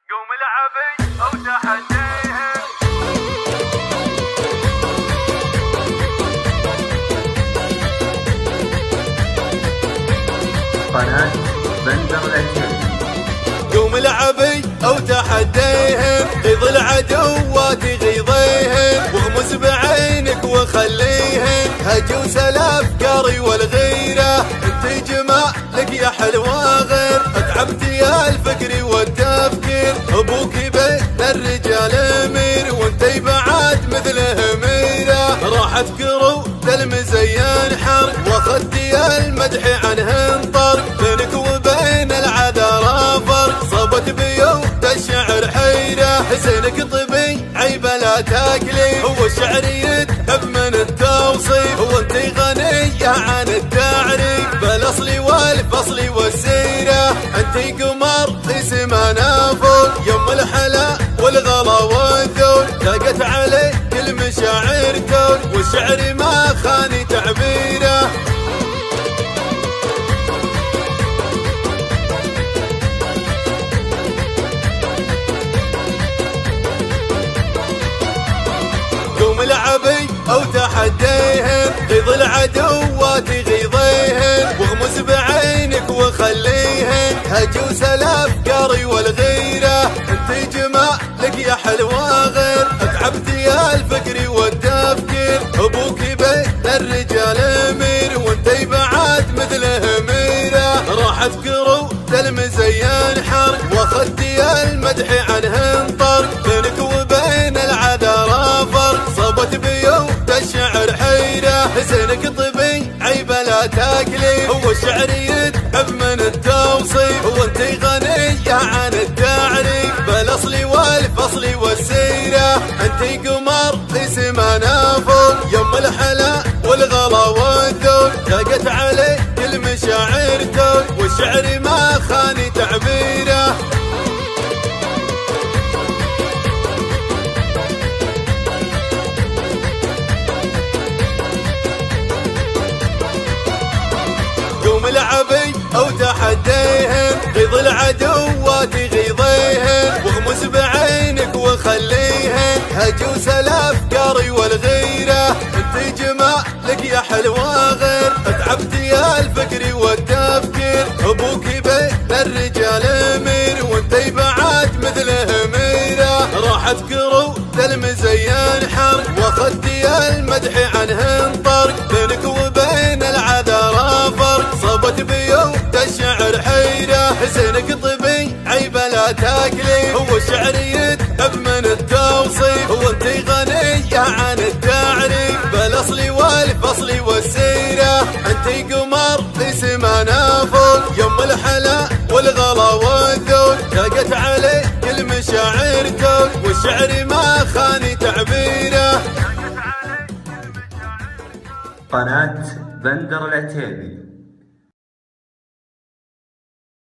قوم العبي او تحديهم. قناة بندر العتيبي. قوم العبي او تحديهم، غيظ العدوات غيظيهم، واغمس بعينك وخليهم هجوس الافكار والغيره. انت جمالك يا حلوه غير، اتعبت يا الفكر والتفكير. ابوك بين الرجال امير، وانت بعد مثله ميره. راحت كرود المزين حر، واخذت يا المدح عنه انطر. بينك وبين العذارى فرق، صابت بيوت الشعر حيره. حسينك طبي عيبه لا تاكلي، هو الشعر يتحب من التوصيف. وانت غنيه عن التعريف، بالاصل والفصل والسيره. انت قمر في سمانا فوق، يم الحلا والغلا والذوق. لاقت عليك المشاعر كون، والشعر ما خاني تعبيره. قوم العبي او تحديهم، غيظ العدوات غيظيهم، واغمس بعينك وخليهم هجوس الافكار والغيره. انت جمالك يا حلوه غير، اتعبت يا الفكر والتفكير. ابوك بين الرجال امير، وانت بعد مثله ميره. راحت كرود المزين حر، واخذت يا المدح عنه انطر. بينك وبين العذارى فرق، صابت بيوت الشعر حيره. حسينك طبي عيبه لا تاكلي، هو الشعر يتحب من التوصيف. وانت غنيه عن التعريف، بالاصل والفصل والسيره. انت قمر في سمانا فوق، يم الحلا والغلا والذوق. لاقت عليك المشاعر توق، والشعر ما خاني تعبيره. قوم العبي او تحديهم، غيظ العدوات غيظيهم، واغمس بعينك وخليهم هجوس الافكار والغيره. انت جمالك يا حلوه غير، اتعبت يا الفكر والتفكير. ابوك بين الرجال امير، وانت بعد مثله ميره. راحت كرود المزين حر، واخذت يا المدح عنه انطر. بينك وبين العذارى فرق، صابت بيوت الشعر حيره. حسينك طبي عيبه لا تاكلي، هو الشعر يتحب من التوصيف. وانت غنيه عن التعريف، بالاصل والفصل والسيره. انت قمر في سمانا فوق، يم الحلا والغلا والذوق. لاقت عليك المشاعر توق، والشعر ما خاني تعبيره. قناة بندر العتيبي.